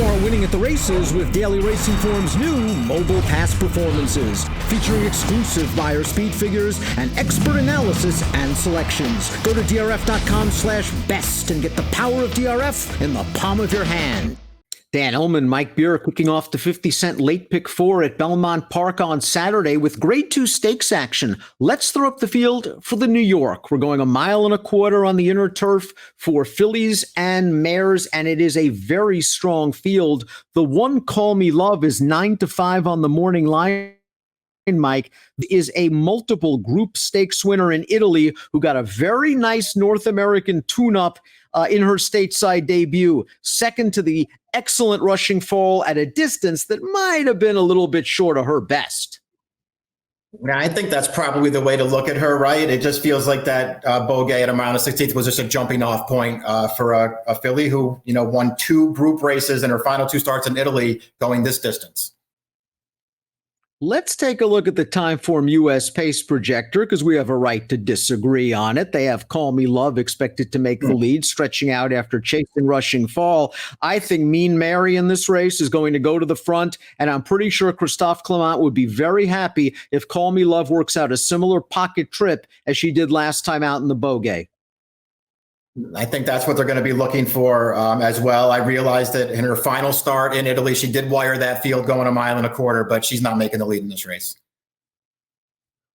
Start winning at the races with Daily Racing Form's new mobile pass performances, featuring exclusive buyer speed figures and expert analysis and selections. Go to drf.com/best and get the power of DRF in the palm of your hand. Dan Illman, Mike Beer kicking off the 50-cent late pick 4 at Belmont Park on Saturday with Grade 2 stakes action. Let's throw up the field for the New York. We're going 1.25 miles on the inner turf for fillies and mares, and it is a very strong field. The one Call Me Love is 9-5 on the morning line. Mike is a multiple group stakes winner in Italy who got a very nice North American tune-up in her stateside debut. Second to the excellent rushing fall at a distance that might have been a little bit short of her best. Yeah, I think that's probably the way to look at her, right? It just feels like that Bogey at a mile and 16th was just a jumping off point for a filly who, won 2 group races in her final 2 starts in Italy going this distance. Let's take a look at the Timeform US pace projector because we have a right to disagree on it. They have Call Me Love expected to make the lead, stretching out after chasing rushing fall. I think Mean Mary in this race is going to go to the front, and I'm pretty sure Christophe Clement would be very happy if Call Me Love works out a similar pocket trip as she did last time out in the Bogey. I think that's what they're going to be looking for as well. I realized that in her final start in Italy, she did wire that field going 1.25 miles, but she's not making the lead in this race.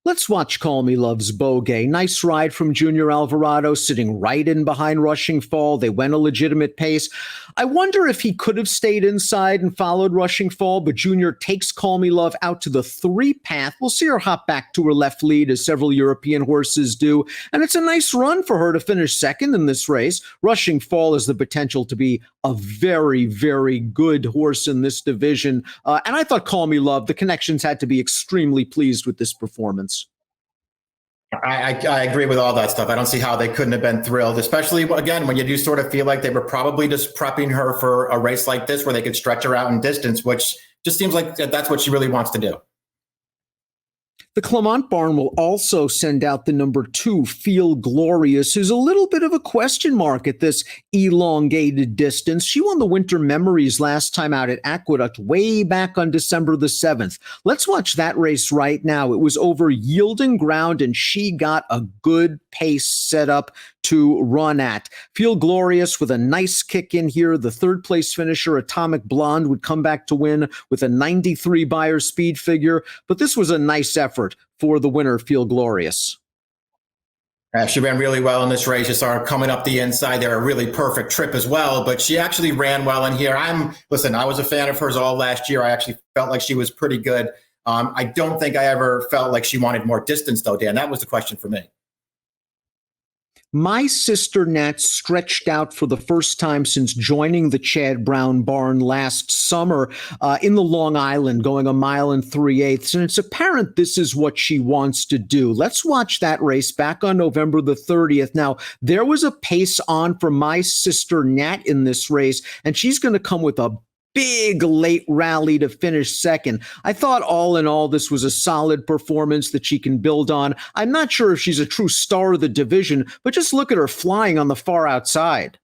Let's watch Call Me Love's Bogey. Nice ride from Junior Alvarado, sitting right in behind Rushing Fall. They went a legitimate pace. I wonder if he could have stayed inside and followed Rushing Fall, but Junior takes Call Me Love out to the 3 path. We'll see her hop back to her left lead as several European horses do. And it's a nice run for her to finish second in this race. Rushing Fall has the potential to be a very, very good horse in this division. And I thought Call Me Love, the connections had to be extremely pleased with this performance. I agree with all that stuff. I don't see how they couldn't have been thrilled, especially, again, when you do sort of feel like they were probably just prepping her for a race like this where they could stretch her out in distance, which just seems like that's what she really wants to do. The Clement barn will also send out the number 2, Feel Glorious, who's a little bit of a question mark at this elongated distance. She won the Winter Memories last time out at Aqueduct way back on December the 7th. Let's watch that race right now. It was over yielding ground, and she got a good pace set up to run at. Feel Glorious with a nice kick in here. The 3rd place finisher, Atomic Blonde, would come back to win with a 93 buyer speed figure, but this was a nice effort for the winner, Feel Glorious. She ran really well in this race. You saw her coming up the inside there, a really perfect trip as well, but she actually ran well in here. I was a fan of hers all last year. I actually felt like she was pretty good. I don't think I ever felt like she wanted more distance though, Dan. That was the question for me. My Sister Nat stretched out for the first time since joining the Chad Brown barn last summer in the Long Island, going 1 3/8 miles. And it's apparent this is what she wants to do. Let's watch that race back on November the 30th. Now, there was a pace on for My Sister Nat in this race, and she's going to come with a big late rally to finish second. I thought all in all, this was a solid performance that she can build on. I'm not sure if she's a true star of the division, but just look at her flying on the far outside.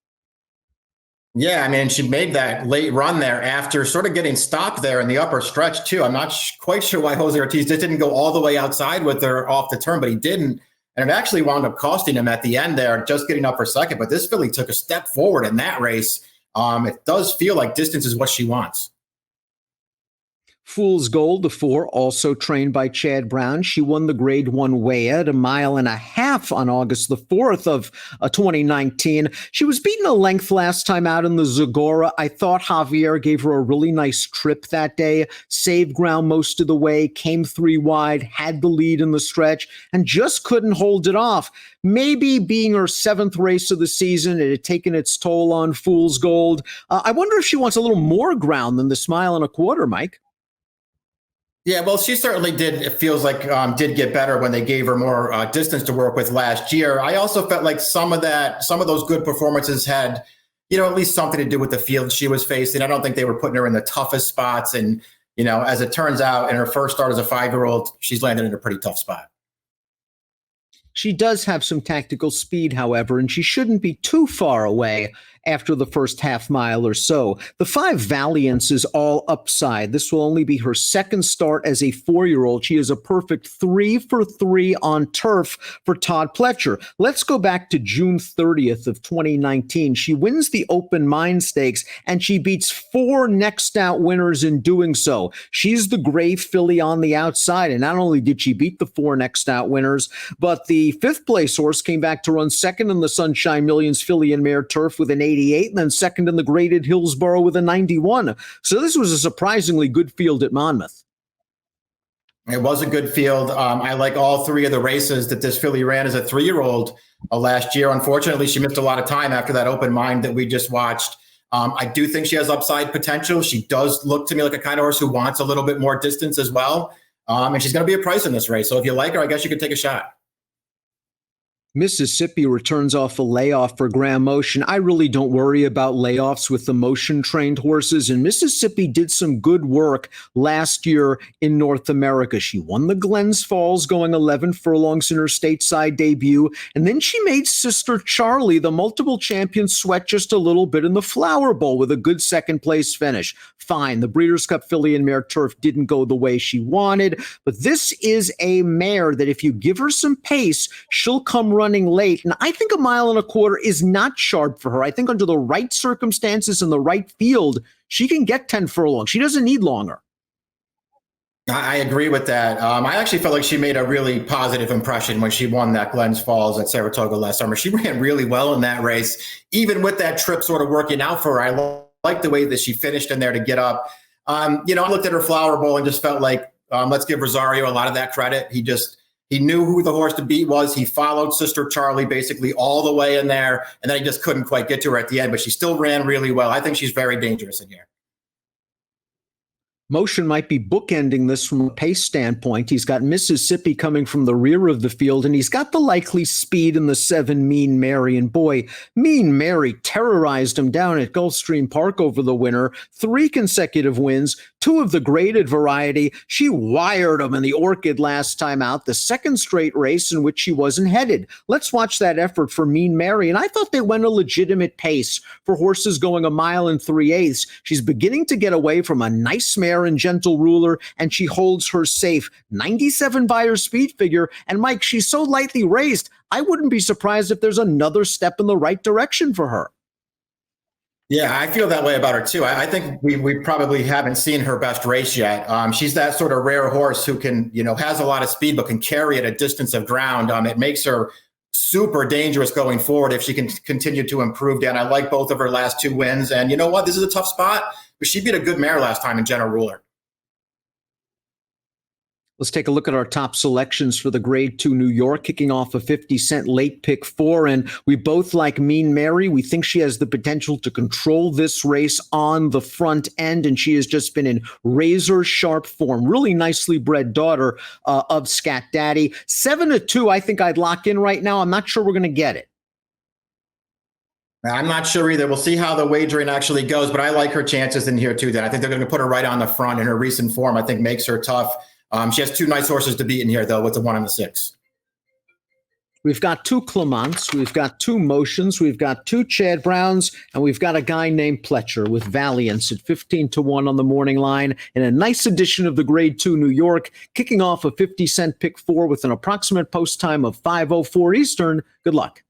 Yeah, I mean, she made that late run there after sort of getting stopped there in the upper stretch too. I'm not quite sure why Jose Ortiz just didn't go all the way outside with her off the turn, but he didn't. And it actually wound up costing him at the end there, just getting up for second. But this filly took a step forward in that race. It does feel like distance is what she wants. Fool's Gold, the 4, also trained by Chad Brown. She won the Grade 1 weigh at 1.5 miles on August the 4th of 2019. She was beaten a length last time out in the Zagora. I thought Javier gave her a really nice trip that day, saved ground most of the way, came 3 wide, had the lead in the stretch, and just couldn't hold it off. Maybe being her 7th race of the season, it had taken its toll on Fool's Gold. I wonder if she wants a little more ground than this 1.25 miles, Mike. Yeah, well, she certainly did. It feels like did get better when they gave her more distance to work with last year. I also felt like some of those good performances had, at least something to do with the field she was facing. I don't think they were putting her in the toughest spots. And, as it turns out, in her first start as a 5-year-old, she's landed in a pretty tough spot. She does have some tactical speed, however, and she shouldn't be too far away after the first half mile or so. The 5 Valiance is all upside. This will only be her second start as a 4-year-old. She is a perfect 3 for 3 on turf for Todd Pletcher. Let's go back to June 30th of 2019. She wins the Open Mind Stakes, and she beats 4 next out winners in doing so. She's the gray filly on the outside, and not only did she beat the 4 next out winners, but the 5th place horse came back to run second in the Sunshine Millions filly and mare turf with an 88, and then second in the graded Hillsborough with a 91. So this was a surprisingly good field at Monmouth. It was a good field. I like all 3 of the races that this filly ran as a 3-year-old last year. Unfortunately, she missed a lot of time after that Open Mind that we just watched. I do think she has upside potential. She does look to me like a kind of horse who wants a little bit more distance as well. And she's going to be a price in this race. So if you like her, I guess you could take a shot. Mississippi returns off a layoff for Graham Motion. I really don't worry about layoffs with the motion-trained horses, and Mississippi did some good work last year in North America. She won the Glens Falls, going 11 furlongs in her stateside debut, and then she made Sister Charlie, the multiple champion, sweat just a little bit in the Flower Bowl with a good second-place finish. Fine, the Breeders' Cup filly and mare turf didn't go the way she wanted, but this is a mare that if you give her some pace, she'll come running late. And I think 1.25 miles is not sharp for her. I think under the right circumstances and the right field, she can get 10 furlongs. She doesn't need longer. I agree with that. I actually felt like she made a really positive impression when she won that Glens Falls at Saratoga last summer. She ran really well in that race, even with that trip sort of working out for her. I like the way that she finished in there to get up. I looked at her Flower Bowl and just felt like, let's give Rosario a lot of that credit. He knew who the horse to beat was. He followed Sister Charlie basically all the way in there, and then he just couldn't quite get to her at the end, but she still ran really well. I think she's very dangerous in here. Motion might be bookending this from a pace standpoint. He's got Mississippi coming from the rear of the field, and he's got the likely speed in the 7 Mean Mary. And boy, Mean Mary terrorized him down at Gulfstream Park over the winter. 3 consecutive wins, 2 of the graded variety. She wired him in the Orchid last time out, the second straight race in which she wasn't headed. Let's watch that effort for Mean Mary. And I thought they went a legitimate pace for horses going 1 3/8 miles. She's beginning to get away from a nice mare and Gentle Ruler, and she holds her safe. 97 by her speed figure. And Mike, she's so lightly raised, I wouldn't be surprised if there's another step in the right direction for her. Yeah, I feel that way about her too. I think we probably haven't seen her best race yet. She's that sort of rare horse who can, has a lot of speed, but can carry at a distance of ground. It makes her super dangerous going forward if she can continue to improve. Dan, I like both of her last 2 wins. And you know what? This is a tough spot, but she beat a good mare last time in Gentle Ruler. Let's take a look at our top selections for the Grade 2 New York, kicking off a 50-cent late pick 4. And we both like Mean Mary. We think she has the potential to control this race on the front end, and she has just been in razor-sharp form. Really nicely bred daughter of Scat Daddy. 7-2, I think I'd lock in right now. I'm not sure we're going to get it. I'm not sure either. We'll see how the wagering actually goes, but I like her chances in here too. Then I think they're going to put her right on the front, and her recent form, I think, makes her tough. She has 2 nice horses to beat in here, though, with the 1 and the 6. We've got 2 Clements, we've got 2 Motions, we've got 2 Chad Browns, and we've got a guy named Pletcher with Valiance at 15-1 on the morning line, and a nice edition of the Grade 2 New York, kicking off a 50-cent pick 4 with an approximate post time of 5:04 Eastern. Good luck.